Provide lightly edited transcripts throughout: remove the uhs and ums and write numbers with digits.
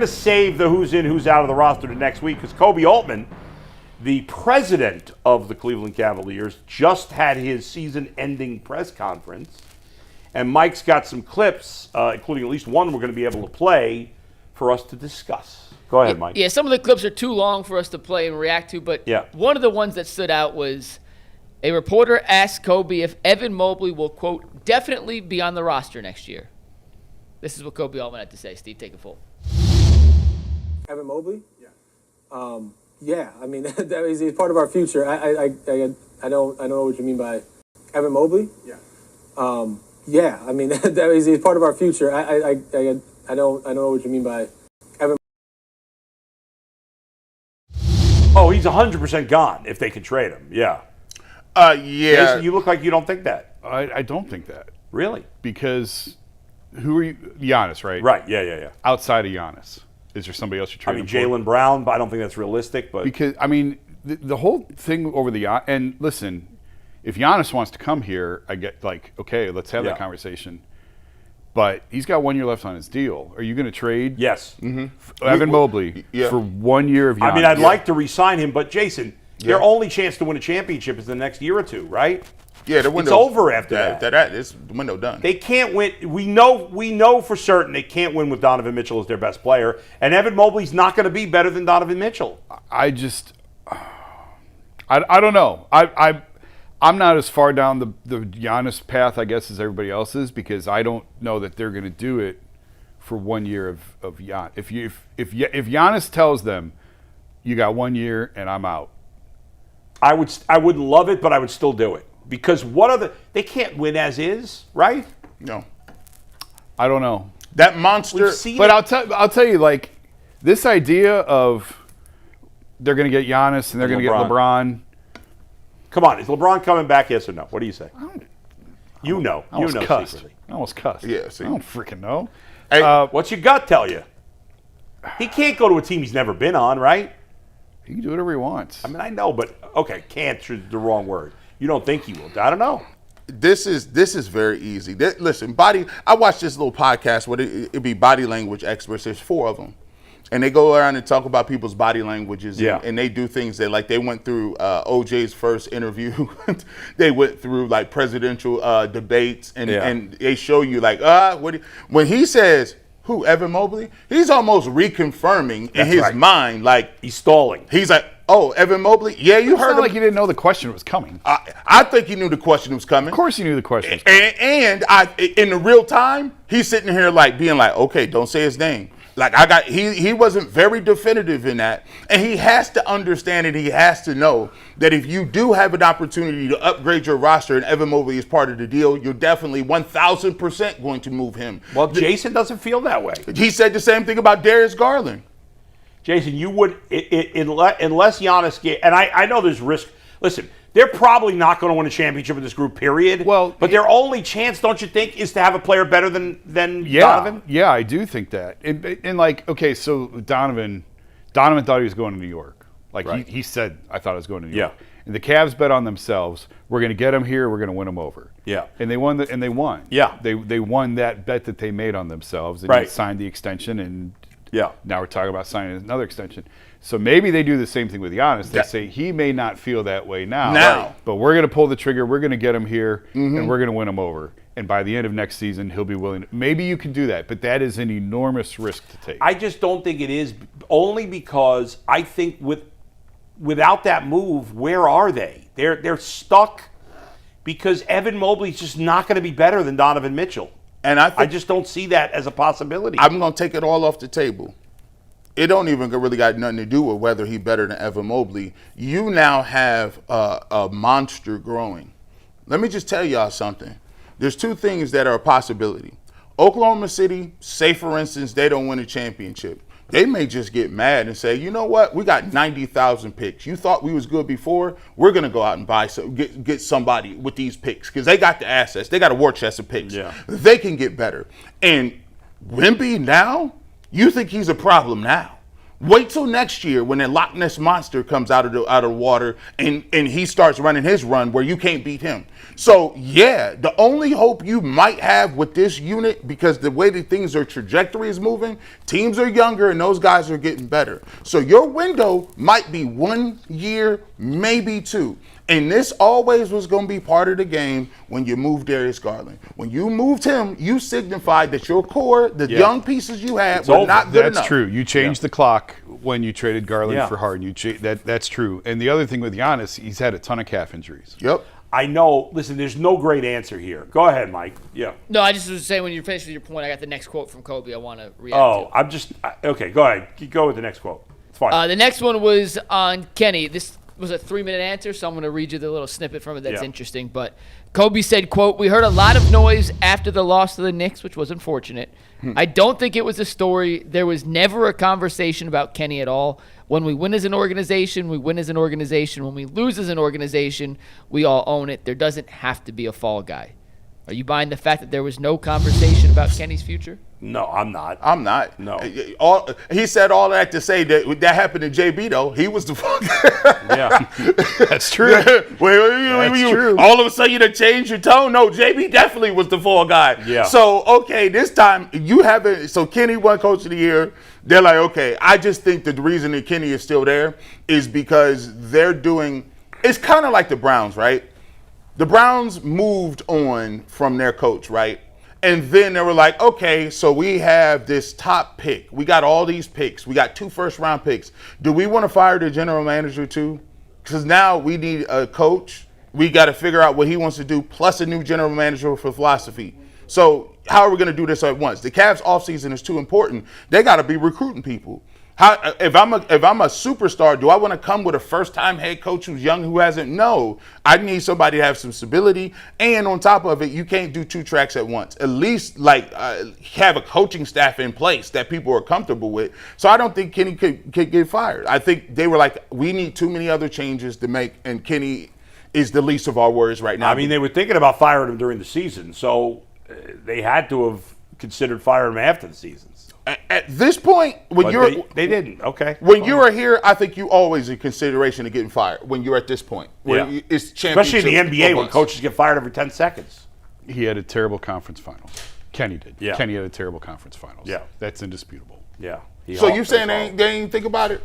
To save the who's in, who's out of the roster to next week because Koby Altman, the president of the Cleveland Cavaliers, just had his season-ending press conference, and Mike's got some clips, including at least one we're going to be able to play for us to discuss. Go ahead, Mike. Yeah, some of the clips are too long for us to play and react to, but one of the ones that stood out was a reporter asked Koby if Evan Mobley will, quote, definitely be on the roster next year. This is what Koby Altman had to say. Steve, take it full. Evan Mobley? Yeah. Yeah, I mean, he's part of our future. I don't know what you mean by Evan Mobley? Yeah. Yeah, I mean, he's part of our future. I don't know what you mean by Evan. Oh, he's 100% gone if they can trade him. Yeah. Yeah. Jason, you look like you don't think that. I don't think that. Really? Because who are you? Giannis, right? Right. Yeah. Outside of Giannis, is there somebody else you're trading for? Jaylen Brown, but I don't think that's realistic. But because the whole thing over the and listen, if Giannis wants to come here, I get okay, let's have that conversation. But he's got 1 year left on his deal. Are you going to trade? Yes. Evan Mobley for 1 year of Giannis. I mean, I'd like to re-sign him, but Jason, their only chance to win a championship is the next year or two, right? Yeah, the window. It's over after that. It's the window done. They can't win. We know for certain they can't win with Donovan Mitchell as their best player, and Evan Mobley's not going to be better than Donovan Mitchell. I don't know. I'm not as far down the Giannis path, I guess, as everybody else is, because I don't know that they're going to do it for 1 year of Giannis. If Giannis tells them, you got 1 year and I'm out, I wouldn't love it, but I would still do it. Because they can't win as is, right? No. I don't know. That monster. But I'll tell you, this idea of they're going to get Giannis and they're going to get LeBron. Come on, is LeBron coming back? Yes or no? What do you say? You know cussed. secretly. I almost cussed. Yeah, see. I don't freaking know. Hey, what's your gut tell you? He can't go to a team he's never been on, right? He can do whatever he wants. I mean, I know, but okay, can't is the wrong word. You don't think he will? I don't know. This is very easy. Listen, I watched this little podcast where it'd be body language experts. There's 4 of them. And they go around and talk about people's body languages. And they do things that, they went through OJ's first interview. They went through, presidential debates. And they show you, when he says, who, Evan Mobley? He's almost reconfirming in his mind, he's stalling. He's like, oh, Evan Mobley? Yeah, you heard him. Like he didn't know the question was coming. I think he knew the question was coming. Of course he knew the question was coming. And in the real time, he's sitting here being okay, don't say his name. He wasn't very definitive in that. And he has to understand and he has to know that if you do have an opportunity to upgrade your roster and Evan Mobley is part of the deal, you're definitely 1,000% going to move him. Well, Jason doesn't feel that way. He said the same thing about Darius Garland. Jason, you would, unless Giannis gave, and I know there's risk. Listen, they're probably not going to win a championship with this group, period. Well, but their only chance, don't you think, is to have a player better than Donovan? Yeah, I do think that. Okay, so Donovan thought he was going to New York. He said, I thought I was going to New York. And the Cavs bet on themselves. We're going to get him here. We're going to win him over. Yeah. And they won. And they won. Yeah. They won that bet that they made on themselves. And Right. they signed the extension. And now we're talking about signing another extension. So maybe they do the same thing with Giannis. They say he may not feel that way now. But we're going to pull the trigger. We're going to get him here. And we're going to win him over. And by the end of next season, he'll be willing. Maybe you can do that. But that is an enormous risk to take. I just don't think it is, only because I think without that move, where are they? They're stuck because Evan Mobley's just not going to be better than Donovan Mitchell. And I just don't see that as a possibility. I'm going to take it all off the table. It don't even really got nothing to do with whether he's better than Evan Mobley. You now have a monster growing. Let me just tell y'all something. There's 2 things that are a possibility. Oklahoma City, say for instance, they don't win a championship. They may just get mad and say, you know what? We got 90,000 picks. You thought we was good before? We're going to go out and buy get somebody with these picks because they got the assets. They got a war chest of picks. Yeah. They can get better. And Wemby now, you think he's a problem now. Wait till next year when the Loch Ness Monster comes out of the water and he starts running his run where you can't beat him. So, yeah, the only hope you might have with this unit, because the way that things are trajectory is moving, teams are younger and those guys are getting better. So your window might be 1 year, maybe 2. And this always was going to be part of the game when you moved Darius Garland. When you moved him, you signified that your core, the young pieces you had, were not good enough. That's true. You changed the clock when you traded Garland for Harden. That's true. And the other thing with Giannis, he's had a ton of calf injuries. Yep. I know. Listen, there's no great answer here. Go ahead, Mike. Yeah. No, I just was saying when you're finished with your point, I got the next quote from Koby I want to react to. Okay, go ahead. Go with the next quote. It's fine. The next one was on Kenny. This was a 3-minute answer, so I'm going to read you the little snippet from it that's interesting. But Koby said, quote, "We heard a lot of noise after the loss to the Knicks, which was unfortunate. I don't think it was a story. There was never a conversation about Kenny at all. When we win as an organization, we win as an organization. When we lose as an organization, we all own it. There doesn't have to be a fall guy." Are you buying the fact that there was no conversation about Kenny's future? No, I'm not. I'm not. No. He said all that to say that happened to JB, though. He was the fuck. Yeah. That's true. That's true. All of a sudden, you changed your tone. No, JB definitely was the fall guy. Yeah. So, okay, this time, you haven't. So, Kenny won Coach of the Year. They're like, okay, I just think that the reason that Kenny is still there is because they're doing. It's kind of like the Browns, right? The Browns moved on from their coach, right? And then they were like, okay, so we have this top pick. We got all these picks. We got 2 first-round picks. Do we want to fire the general manager too? Because now we need a coach. We got to figure out what he wants to do, plus a new general manager for philosophy. So how are we going to do this at once? The Cavs offseason is too important. They got to be recruiting people. If I'm a superstar, do I want to come with a first-time head coach who's young, who hasn't? No. I need somebody to have some stability. And on top of it, you can't do 2 tracks at once. At least have a coaching staff in place that people are comfortable with. So I don't think Kenny could get fired. I think they were like, we need too many other changes to make, and Kenny is the least of our worries right now. I mean, they were thinking about firing him during the season, so they had to have considered firing him after the season. At this point, they didn't. Okay. When you are here, I think you always in consideration of getting fired. When you're at this point, it's championship, especially in the NBA when coaches get fired every 10 seconds. He had a terrible conference finals. Kenny did. Yeah. Kenny had a terrible conference finals. Yeah, that's indisputable. Yeah. So you saying they ain't think about it?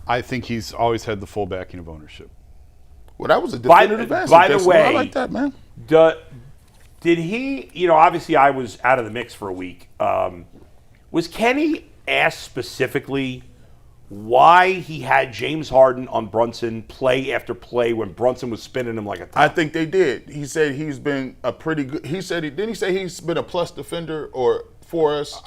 I think he's always had the full backing of ownership. Well, that was a definitive answer. By the way, I like that, man. Did he, obviously I was out of the mix for a week. Was Kenny asked specifically why he had James Harden on Brunson play after play when Brunson was spinning him like a top? I think they did. He said he's been a pretty good. Didn't he say he's been a plus defender for us?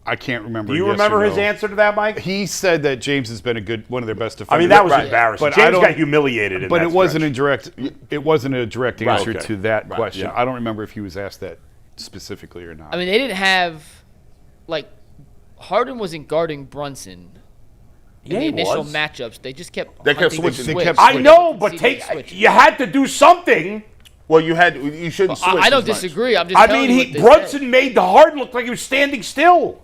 I can't remember. Do you remember his answer to that, Mike? He said that James has been one of their best defenders. I mean, that was embarrassing. But James got humiliated. But it wasn't a direct answer to that question. Yeah. I don't remember if he was asked that specifically or not. I mean, they didn't have Harden wasn't guarding Brunson in the initial matchups. They just kept switching. I know, but you had to do something. Well, you shouldn't switch. I don't disagree. I'm just telling you Brunson made the Harden look like he was standing still.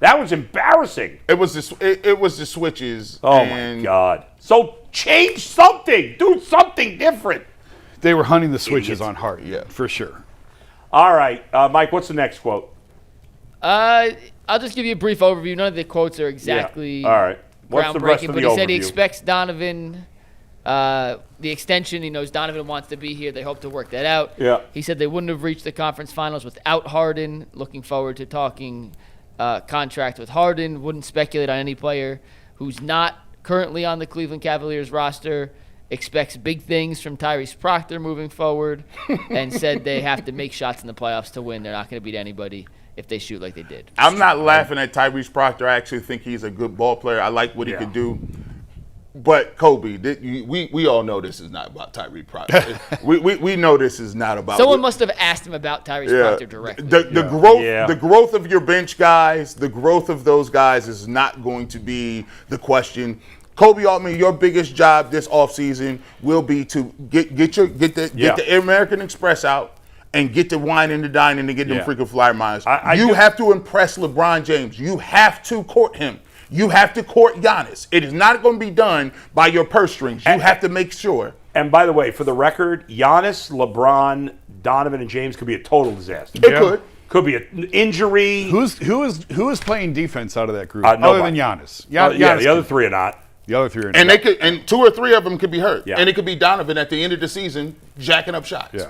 That was embarrassing. It was the switches. Oh my God! So change something. Do something different. They were hunting the switches on Harden. Yeah, for sure. All right, Mike. What's the next quote? I'll just give you a brief overview. None of the quotes are exactly all right. What's the rest groundbreaking, of but the he said he overview? expects Donovan. The extension, he knows Donovan wants to be here. They hope to work that out. Yeah. He said they wouldn't have reached the conference finals without Harden. Looking forward to talking contract with Harden. Wouldn't speculate on any player who's not currently on the Cleveland Cavaliers roster. Expects big things from Tyrese Proctor moving forward, and said they have to make shots in the playoffs to win. They're not going to beat anybody if they shoot like they did. I'm not laughing at Tyrese Proctor. I actually think he's a good ball player. I like what he could do. But Koby, we all know this is not about Tyrese Proctor. we know this is not about. Someone must have asked him about Tyrese Proctor directly. The growth of your bench guys, the growth of those guys is not going to be the question. Koby Altman, your biggest job this offseason will be to get the American Express out and get to wine and to dine and to get them Yeah. freaking flyer miles. I You do- have to impress LeBron James. You have to court him. You have to court Giannis. It is not going to be done by your purse strings. You have to make sure. And by the way, for the record, Giannis, LeBron, Donovan, and James could be a total disaster. It Yeah. could. Be an injury. Who is playing defense out of that group Nobody. other than Giannis? Yeah, Giannis the other could- three are not. The other three are And they could, and 2 or 3 of them could be hurt. Yeah. And it could be Donovan at the end of the season jacking up shots. Yeah.